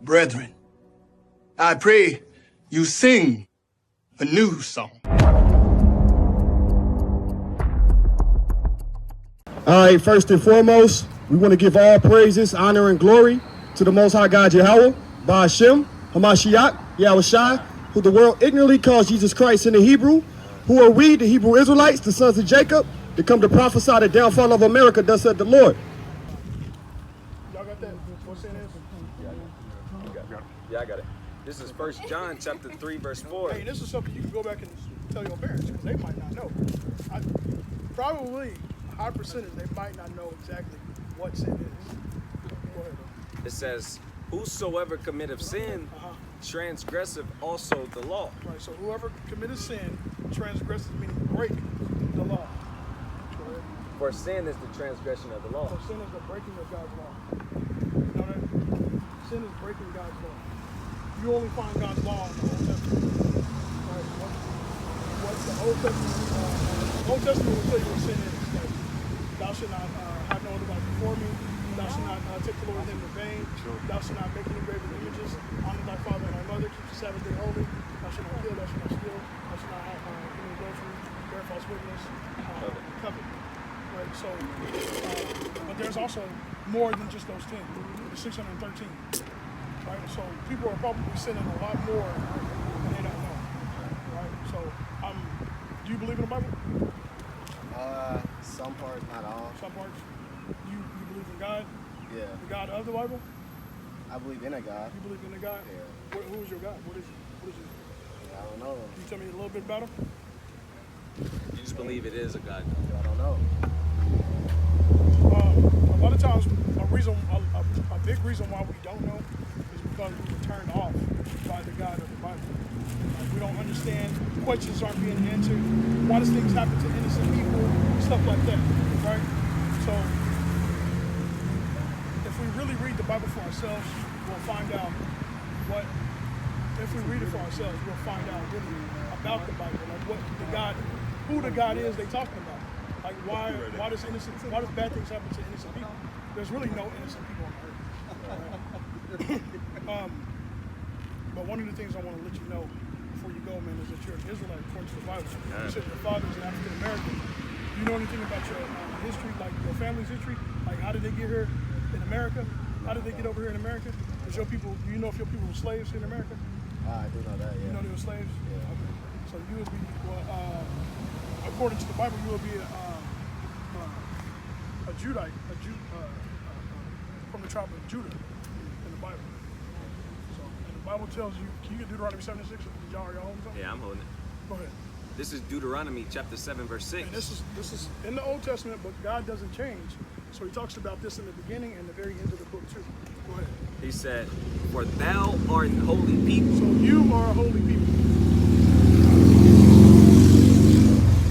Brethren, I pray you sing a new song. All right, first and foremost, we want to give all praises, honor, and glory to the Most High God Yahweh, Ba'ashem, Hamashiach, Yahushai, who the world ignorantly calls Jesus Christ in the Hebrew. Who are we, the Hebrew Israelites, the sons of Jacob, to come to prophesy the downfall of America, thus said the Lord. Y'all got that? What's in this? Yeah, I got it. This is 1 John chapter 3, verse 4. Hey, this is something you can go back and tell your parents, because they might not know. Probably a high percentage, they might not know exactly what sin is. Go ahead. It says, whosoever committeth sin, transgressive also the law. Right, so whoever committed sin, transgresses, meaning break the law. For sin is the transgression of the law. So sin is the breaking of God's law. You know that? Sin is breaking God's law. You only find God's law in the Old Testament. Right? What the Old Testament will tell you what sin is. Like, thou shalt not have no other God before me. Thou shalt not take the Lord's name in vain. Thou shalt not make any graven images. Honor thy father and thy mother. Keep the Sabbath day holy. Thou shalt not kill. Thou shalt not steal. Thou shalt not have any adultery, bear false witness, covet. Right? So, but there's also more than just those 10. There's 613. Right? So people are probably sinning a lot more than they don't know. Right? So, do you believe in the Bible? Some parts, not all. Some parts. You believe in God? Yeah. The God of the Bible? I believe in a God. You believe in the God? Yeah. Who is your God? What is it? I don't know. Can you tell me a little bit about him? You just believe it is a God. I don't know. A lot of times, a big reason why we don't know is because we were turned off by the God of the Bible. Like, we don't understand, questions aren't being answered. Why does things happen to innocent people? Stuff like that, right? So, if we really read the Bible for ourselves, we'll find out if we read it for ourselves, we'll find out really about the Bible, like who the God is they talking about. Like why does bad things happen to innocent people? There's really no innocent people on earth. But one of the things I want to let you know before you go, man, is that you're an Israelite according to the Bible. You said your father's an African American. Do you know anything about your history, like your family's history? Like how did they get here in America? How did they get over here in America? Do you know if your people were slaves in America? I do know that, yeah. You know they were slaves? Yeah. Okay. So you would be, according to the Bible, you would be a Judite, from the tribe of Judah in the Bible. So, and the Bible tells you, can you get Deuteronomy 7 and 6? Y'all holding something? Yeah, I'm holding it. Go ahead. This is Deuteronomy chapter 7, verse 6. And this is in the Old Testament, but God doesn't change. So he talks about this in the beginning and the very end of the book too. Go ahead. He said, for thou art an holy people. So you are a holy people.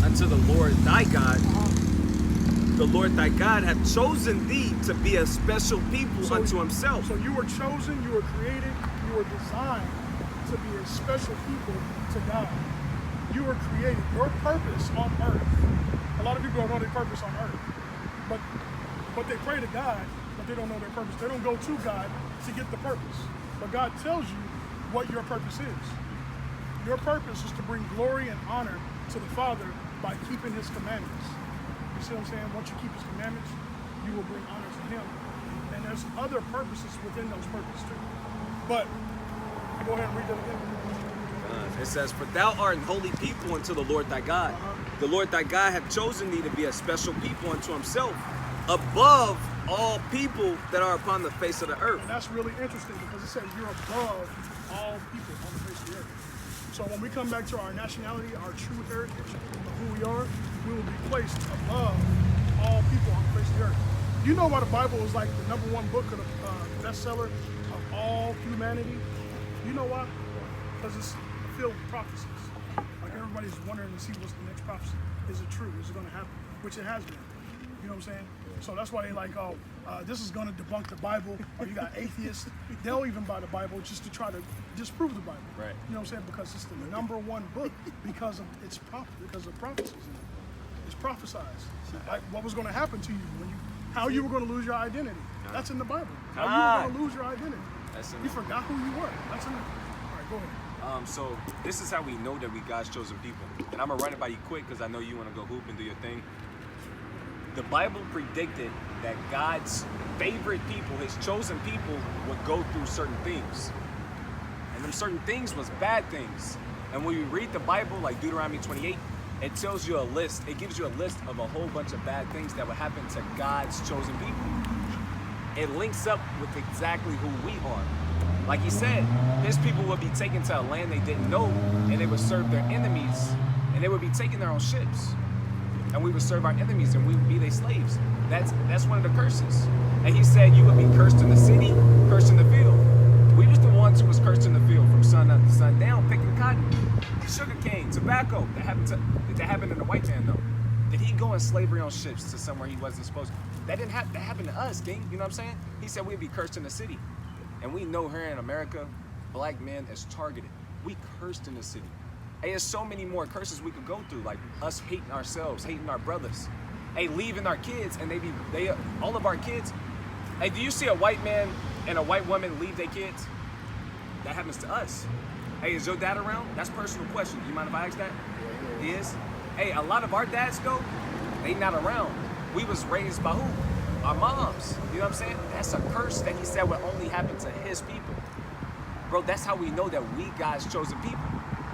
Unto the Lord thy God. The Lord thy God hath chosen thee to be a special people unto himself. So you were chosen, you were created, you were designed to be a special people to God. You were created. Your purpose on earth. A lot of people don't know their purpose on earth. But they pray to God, but they don't know their purpose. They don't go to God to get the purpose. But God tells you what your purpose is. Your purpose is to bring glory and honor to the Father by keeping his commandments. You see what I'm saying? Once you keep his commandments, you will bring honor to him. And there's other purposes within those purposes too. But go ahead and read that again. It says, for thou art an holy people unto the Lord thy God. The Lord thy God hath chosen thee to be a special people unto himself, above all people that are upon the face of the earth. And that's really interesting because it says you're above all people on the face of the earth. So when we come back to our nationality, our true heritage of who we are, we will be placed above all people on the face of the earth. You know why the Bible is like the #1 book of the bestseller of all humanity? You know why? Because it's filled with prophecies. Like everybody's wondering to see what's the next prophecy. Is it true? Is it going to happen? Which it has been. You know what I'm saying? So that's why they like, this is going to debunk the Bible. Or you got atheists. They'll even buy the Bible just to try to disprove the Bible. Right. You know what I'm saying? Because it's the #1 book because of prophecies in it. It's prophesized. Like what was going to happen to you how you were going to lose your identity. That's in the Bible. How you were going to lose your identity. That's in You forgot who you were. That's in there. All right, go ahead. So this is how we know that we God's chosen people. And I'm gonna run it by you quick because I know you want to go hoop and do your thing. The Bible predicted that God's favorite people, his chosen people, would go through certain things. And them certain things was bad things. And when you read the Bible, like Deuteronomy 28, it tells you a list. It gives you a list of a whole bunch of bad things that would happen to God's chosen people. It links up with exactly who we are. Like he said, his people would be taken to a land they didn't know, and they would serve their enemies, and they would be taking their own ships. And we would serve our enemies, and we would be their slaves. That's one of the curses. And he said you would be cursed in the city, cursed in the field. We was the ones who was cursed in the field from sun up to sundown, picking cotton, sugar cane, tobacco. That happened in the white man though. Did he go in slavery on ships to somewhere he wasn't supposed to? That didn't happen. That happened to us, King. You know what I'm saying? He said we'd be cursed in the city. And we know here in America, black men is targeted. We cursed in the city. Hey, there's so many more curses we could go through, like us hating ourselves, hating our brothers. Hey, leaving our kids, and all of our kids. Hey, do you see a white man and a white woman leave their kids? That happens to us. Hey, is your dad around? That's a personal question. You mind if I ask that? He is? Hey, a lot of our dads though, they not around. We was raised by who? Our moms. You know what I'm saying? That's a curse that he said would only happen to his people. Bro, that's how we know that we God's chosen people.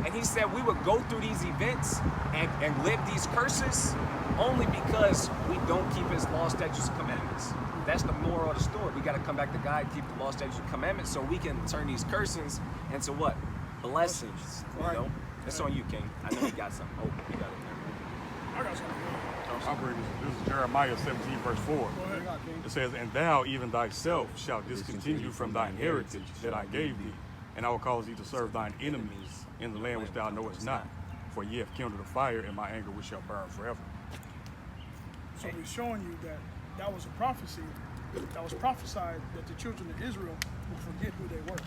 And he said we would go through these events and live these curses only because we don't keep his law, statutes, and commandments. That's the moral of the story. We got to come back to God, keep the law, statutes, and commandments so we can turn these cursings into what? Blessings. You know? That's on you, King. I know you got something. Oh, you got it there. I got something. I'll bring this is Jeremiah 17, verse 4. It says, "And thou, even thyself, shalt discontinue from thine heritage that I gave thee, and I will cause thee to serve thine enemies in the land which thou knowest not. For ye have kindled a fire, and my anger which shall burn forever." So he's showing you that was a prophecy that was prophesied that the children of Israel will forget who they were.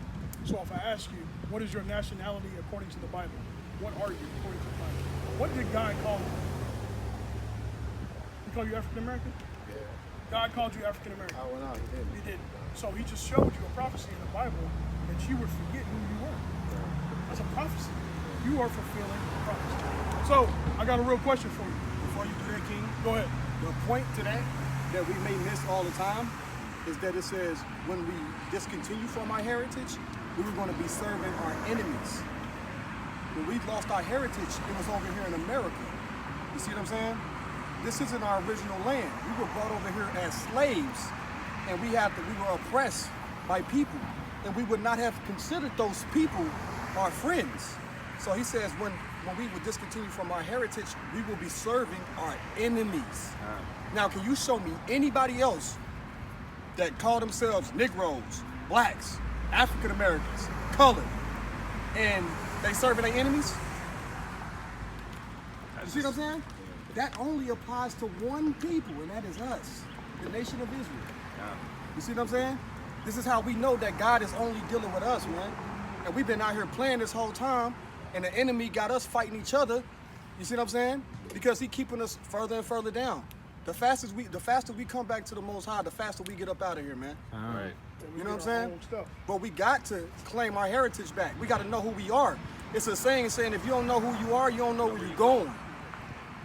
So if I ask you, what is your nationality according to the Bible? What are you according to the Bible? What did God call you? He called you African American? Yeah. God called you African American. Oh, well, no, he didn't. He did. So he just showed you a prophecy in the Bible that you would forget who you were. That's a prophecy. You are fulfilling the prophecy. So I got a real question for you. Before you do that, King, Go ahead. the point to that we may miss all the time is that it says when we discontinue from our heritage, we were going to be serving our enemies. When we lost our heritage, it was over here in America. You see what I'm saying? This isn't our original land. We were brought over here as slaves, and we were oppressed by people, and we would not have considered those people our friends. So he says when we would discontinue from our heritage, we will be serving our enemies. Now, can you show me anybody else that call themselves Negroes, blacks, African Americans, colored, and they serving their enemies? You see what I'm saying? That only applies to one people, and that is us, the nation of Israel. You see what I'm saying? This is how we know that God is only dealing with us, man. And we've been out here playing this whole time, and the enemy got us fighting each other. You see what I'm saying? Because he keeping us further and further down. The faster we come back to the Most High, the faster we get up out of here, man. All right. You know what I'm saying? But we got to claim our heritage back. We got to know who we are. It's a saying saying if you don't know who you are, you don't know where you're going.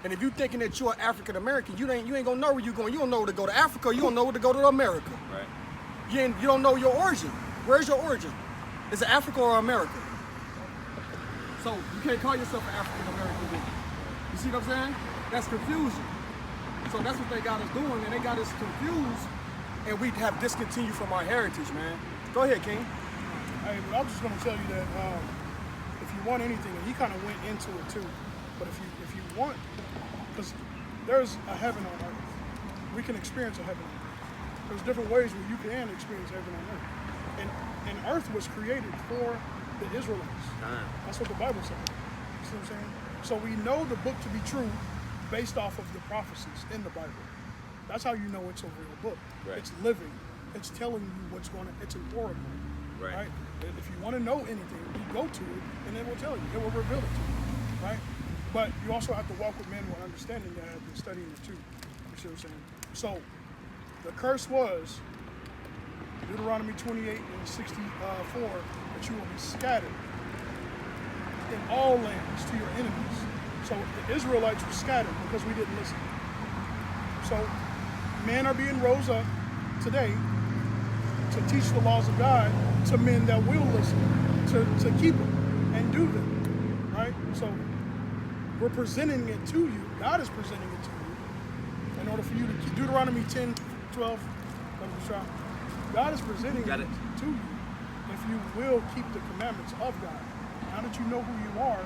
And if you're thinking that you're African American, you ain't gonna know where you're going. You don't know where to go to Africa. You don't know where to go to America. Right. You don't know your origin. Where's your origin? Is it Africa or America? So you can't call yourself an African American. You see what I'm saying? That's confusion. So that's what they got us doing, and they got us confused, and we have discontinued from our heritage, man. Go ahead, King. Hey, but I'm just gonna tell you that if you want anything, and he kind of went into it too, but if you want, because there's a heaven on earth. We can experience a heaven on earth. There's different ways where you can experience heaven on earth. And earth was created for the Israelites. That's what the Bible says. You see what I'm saying? So we know the book to be true based off of the prophecies in the Bible. That's how you know it's a real book. Right. It's living. It's telling you what's going to, it's an oracle. Right? And if you want to know anything, you go to it and it will tell you. It will reveal it to you. Right? But you also have to walk with men with understanding that have been studying it too. You see what I'm saying? So the curse was Deuteronomy 28 and 64, that you will be scattered in all lands to your enemies. So the Israelites were scattered because we didn't listen. So men are being rose up today to teach the laws of God to men that will listen, to keep them and do them, right? So we're presenting it to you. God is presenting it to you in order for you to keep Deuteronomy 10, 12, God is presenting it to you if you will keep the commandments of God. Now that you know who you are,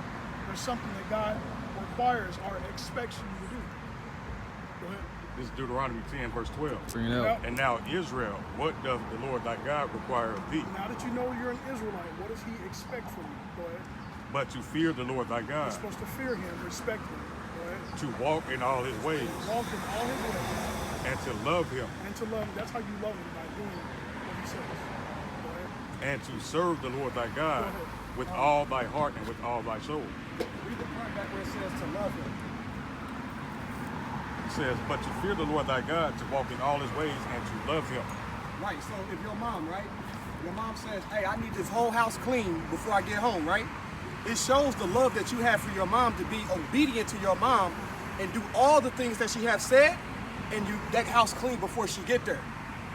there's something that God requires or expects you to do. Go ahead. This is Deuteronomy 10, verse 12. Bring it out. And now, Israel, what doth the Lord thy God require of thee? Now that you know you're an Israelite, what does he expect from you? Go ahead. But to fear the Lord thy God, You're supposed to fear him, respect him. Go ahead. to walk in all his ways, Walk in all his ways. and to love him, And to love him. That's how you love him, by doing what he says. Go ahead. and to serve the Lord thy God Go ahead. with all thy heart and with all thy soul. Read the part back where it says to love him. It says, but to fear the Lord thy God, to walk in all his ways, and to love him. Right, so if your mom, right? Your mom says, hey, I need this whole house clean before I get home, right? It shows the love that you have for your mom to be obedient to your mom and do all the things that she have said, and you that house clean before she get there.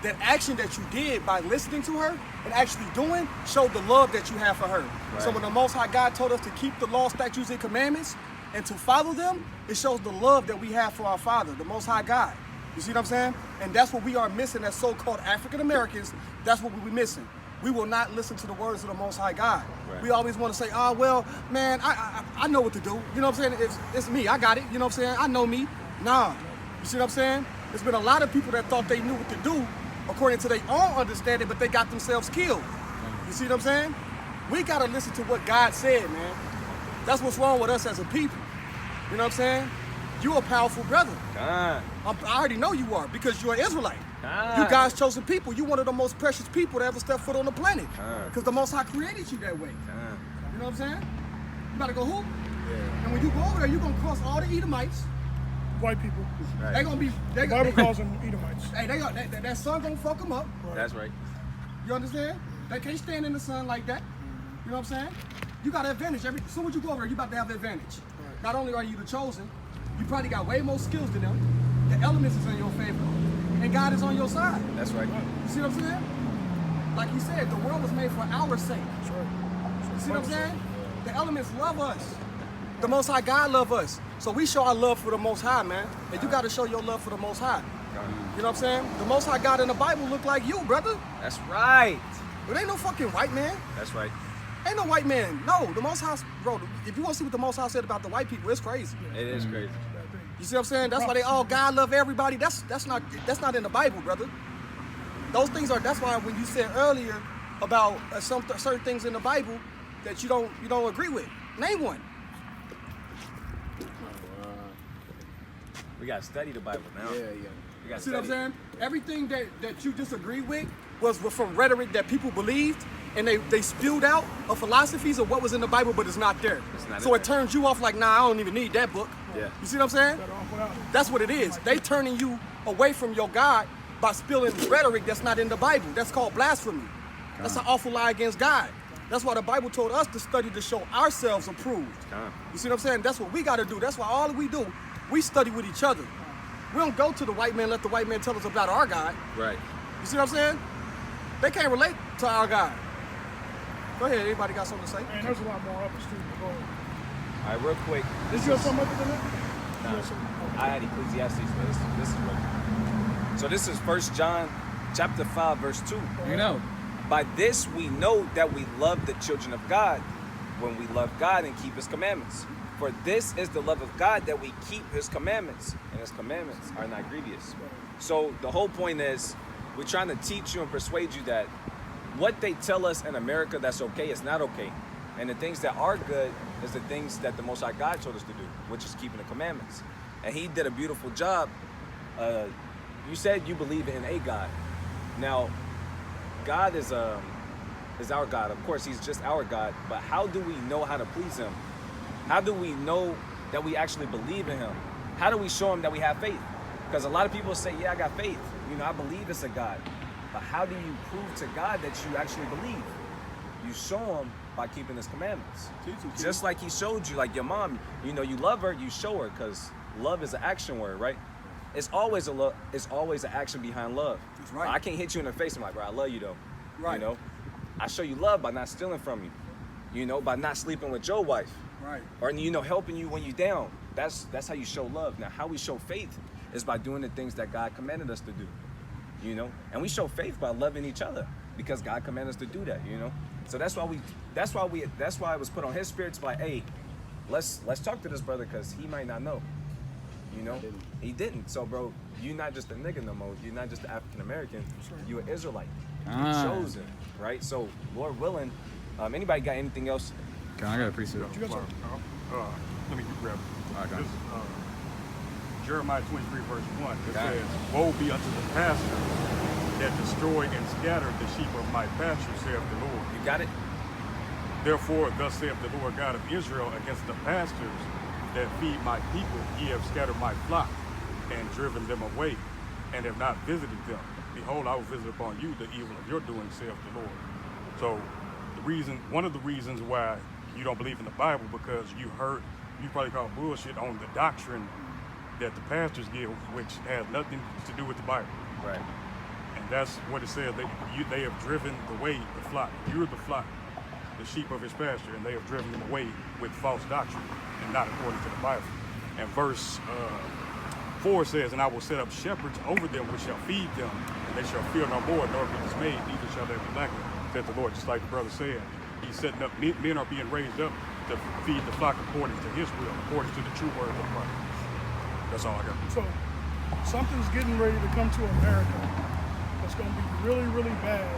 That action that you did by listening to her and actually doing showed the love that you have for her. So when the Most High God told us to keep the law, statutes, and commandments and to follow them, it shows the love that we have for our Father, the Most High God. You see what I'm saying? And that's what we are missing as so-called African Americans. That's what we're missing. We will not listen to the words of the Most High God. We always want to say, oh, well, man, I know what to do. You know what I'm saying? It's me. I got it. You know what I'm saying? I know me. Nah. You see what I'm saying? There's been a lot of people that thought they knew what to do according to their own understanding, but they got themselves killed. You see what I'm saying? We got to listen to what God said, man. That's what's wrong with us as a people. You know what I'm saying? You're a powerful brother. I already know you are because you're an Israelite. You God's chosen people. You're one of the most precious people to ever step foot on the planet. Because the Most High created you that way. You know what I'm saying? You about to go hoop? Yeah. And when you go over there, you're going to cross all the Edomites. White people. They're going to be... The Bible calls them Edomites. Hey, that sun going to fuck them up. That's right. You understand? They can't stand in the sun like that. You know what I'm saying? You got an advantage. As soon as you go over there, you about to have an advantage. Not only are you the chosen, you probably got way more skills than them. The elements is in your favor. And God is on your side. That's right. You see what I'm saying? Like he said, the world was made for our sake. That's right. You see what I'm saying? The elements love us. The Most High God love us. So we show our love for the Most High, man. And you got to show your love for the Most High. You know what I'm saying? The Most High God in the Bible look like you, brother. That's right. It ain't no fucking white man. That's right. Ain't no white man. No, the Most High, bro, if you want to see what the Most High said about the white people, it's crazy. It is crazy. You see what I'm saying? That's why they all God love everybody. That's not in the Bible, brother. Those things are. That's why when you said earlier about certain things in the Bible that you don't agree with, name one. We gotta study the Bible now. Yeah. We gotta See what I'm study. saying? Everything that you disagree with was from rhetoric that people believed, and they spewed out of philosophies of what was in the Bible, but it's not there. It's not So in it there. turns you off like, nah, I don't even need that book. Yeah. You see what I'm saying? Better off without it. That's what it is. They turning you away from your God by spilling rhetoric that's not in the Bible. That's called blasphemy. That's an awful lie against God. That's why the Bible told us to study to show ourselves approved. You see what I'm saying? That's what we got to do. That's why all we do, we study with each other. We don't go to the white man, let the white man tell us about our God. Right. You see what I'm saying? They can't relate to our God. Go ahead, anybody got something to say? And there's a lot more up the street. Go ahead. All right, real quick. Did you have something other than that? Nah, You have something? I had Ecclesiastes, but this is what. So this is 1 John chapter 5, verse 2. You know. By this we know that we love the children of God, when we love God and keep his commandments. For this is the love of God, that we keep his commandments, and his commandments are not grievous. So the whole point is, we're trying to teach you and persuade you that what they tell us in America that's okay is not okay. And the things that are good is the things that the Most High God told us to do, which is keeping the commandments. And he did a beautiful job. You said you believe in a God. Now, God is our God. Of course, he's just our God. But how do we know how to please him? How do we know that we actually believe in him? How do we show him that we have faith? Because a lot of people say, yeah, I got faith. You know, I believe it's a God. But how do you prove to God that you actually believe? You show him by keeping his commandments. Just like he showed you, like your mom, you know, you love her, you show her, because love is an action word, right? It's always an action behind love. That's right. I can't hit you in the face and I'm like, bro, I love you though. Right. You know, I show you love by not stealing from you. You know, by not sleeping with your wife. Right. Or, you know, helping you when you're down. That's how you show love. Now, how we show faith is by doing the things that God commanded us to do. You know, and we show faith by loving each other because God commanded us to do that. You know, so that's why it was put on his spirit to like, hey, let's talk to this brother because he might not know. You know, he didn't. So, bro, you're not just a nigga no more. You're not just an African American. You're an Israelite. You're chosen, right? So, Lord willing, anybody got anything else? Okay, I got a priesthood. Let me grab it. Okay. This, Jeremiah 23, verse 1. It says, "Woe be unto the pastor that destroy and scatter the sheep of my pasture, saith the Lord." You got it? Therefore, thus saith the Lord God of Israel against the pastors that feed my people, ye have scattered my flock and driven them away, and have not visited them. Behold, I will visit upon you the evil of your doing, saith the Lord. So, one of the reasons why you don't believe in the Bible, because you probably call bullshit on the doctrine that the pastors give, which has nothing to do with the Bible. Right. And that's what it says. They have driven away the flock. You're the flock, the sheep of his pasture, and they have driven them away with false doctrine and not according to the Bible. And verse 4 says, "And I will set up shepherds over them which shall feed them, and they shall fear no more, nor be dismayed, neither shall they be lacking," said the Lord. Just like the brother said, he's setting up, men are being raised up to feed the flock according to his will, according to the true word of the Bible. That's all I got. So, something's getting ready to come to America that's going to be really, really bad.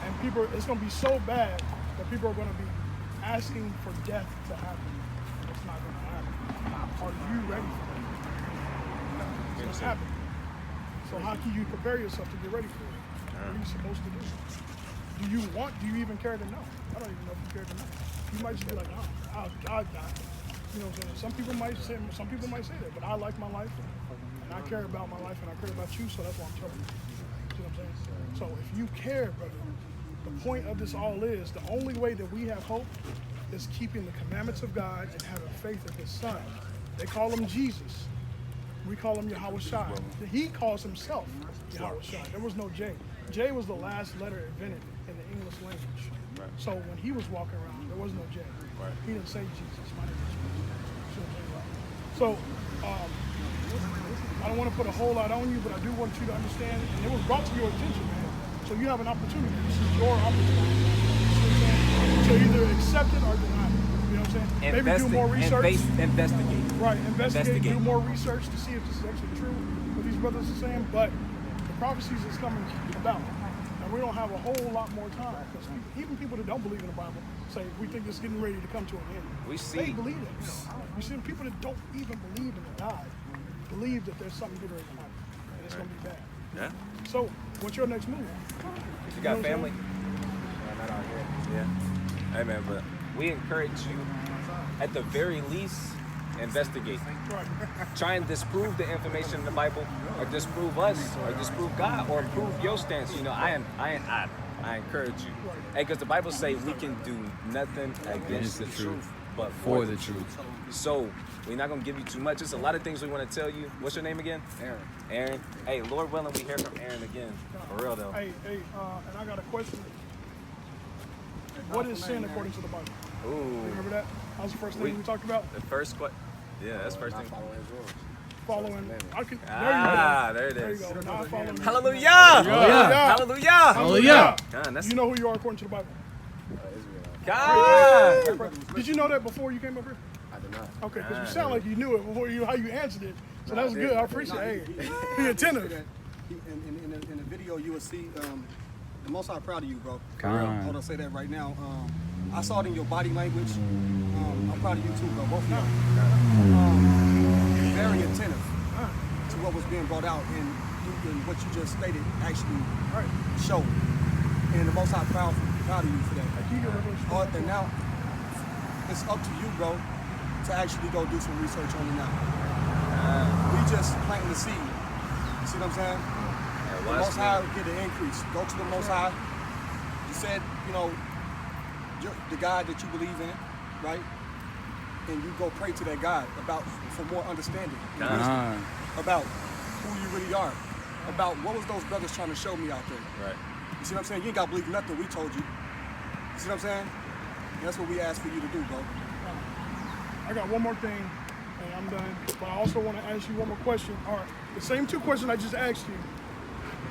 And it's going to be so bad that people are going to be asking for death to happen. It's not going to happen. Are you ready for that? No, it's happening. So how can you prepare yourself to get ready for it? What are you supposed to do? Do you even care to know? I don't even know if you care to know. You might just be like, oh, God died. You know what I'm saying? Some people might say that, but I like my life, and I care about my life, and I care about you, so that's why I'm telling you. You know what I'm saying? So if you care, brother, the point of this all is, the only way that we have hope is keeping the commandments of God and having faith in his son. They call him Jesus. We call him Yahweh Shai. He calls himself Yahweh Shai. There was no J. J was the last letter invented in the English language. Right. So when he was walking around, there was no J. Right. He didn't say Jesus. My name is Jesus. So I don't want to put a whole lot on you, but I do want you to understand, and it was brought to your attention, man. So you have an opportunity. This is your opportunity. So either accept it or deny it. You know what I'm saying? Maybe do more research. Investigate. Right, investigate. Do more research to see if this is actually true, what these brothers are saying. But the prophecies is coming about. And we don't have a whole lot more time. Because even people that don't believe in the Bible say, we think it's getting ready to come to an end. They believe it. We see people that don't even believe in God believe that there's something getting ready to happen. And it's going to be bad. Yeah. So, what's your next move? You got family? Yeah, not out here. Yeah. Hey, man, but we encourage you, at the very least, investigate. Right. Try and disprove the information in the Bible, or disprove us, or disprove God, or prove your stance. You know, I encourage you. Hey, because the Bible say we can do nothing against the truth, but for the truth. So, we're not going to give you too much. There's a lot of things we want to tell you. What's your name again? Aaron. Hey, Lord willing, we hear from Aaron again. For real, though. Hey, and I got a question. What is sin according to the Bible? Ooh. Remember that? That was the first thing we talked about? The first question. Yeah, that's the first thing. Following. There it is. There you go. Hallelujah! Hallelujah! Hallelujah! You know who you are according to the Bible? God! Did you know that before you came up here? I did not. Okay, because you sound like you knew it before how you answered it. So that's good. I appreciate it. Hey, be attentive. In the video, you will see the Most High proud of you, bro. Come. Hold on, say that right now. I saw it in your body language. I'm proud of you too, bro. Both of you. Very attentive to what was being brought out, and what you just stated actually showed. And the Most High proud of you for that. And now it's up to you, bro, to actually go do some research on it now. We just planting the seed. You see what I'm saying? The Most High will get the increase. Go to the Most High. You said, you know, the God that you believe in, right? And you go pray to that God for more understanding, about who you really are, about what was those brothers trying to show me out there. Right. You see what I'm saying? You ain't got to believe nothing we told you. You see what I'm saying? And that's what we ask for you to do, bro. I got one more thing, and I'm done. But I also want to ask you one more question. All right, the same two questions I just asked you.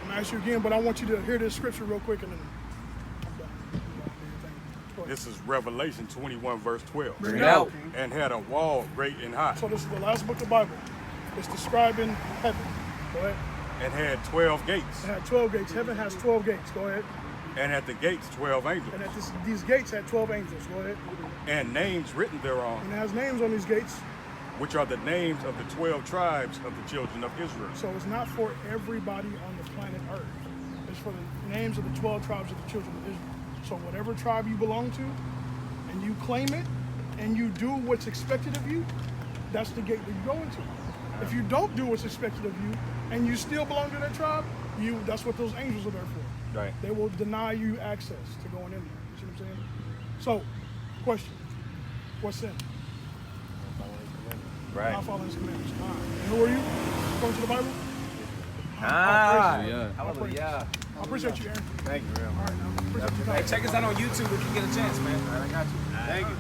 I'm gonna ask you again, but I want you to hear this scripture real quick, and then I'm done. This is Revelation 21, verse 12. Bring it out. And had a wall great and high. So this is the last book of the Bible. It's describing heaven. Go ahead. And had 12 gates. It had 12 gates. Heaven has 12 gates. Go ahead. And at the gates 12 angels. And at these gates had 12 angels. Go ahead. And names written thereon. And it has names on these gates. Which are the names of the 12 tribes of the children of Israel. So it's not for everybody on the planet Earth. It's for the names of the 12 tribes of the children of Israel. So whatever tribe you belong to, and you claim it, and you do what's expected of you, that's the gate that you go into. If you don't do what's expected of you, and you still belong to that tribe, that's what those angels are there for. Right. They will deny you access to going in there. You see what I'm saying? So, question. What's sin? Right. Not following his commandments. All right. And who are you? Going to the Bible? Hallelujah. I appreciate you, Aaron. Thank you, real. All right, now. Appreciate you. Hey, check us out on YouTube if you get a chance, man. All right, I got you. Thank you.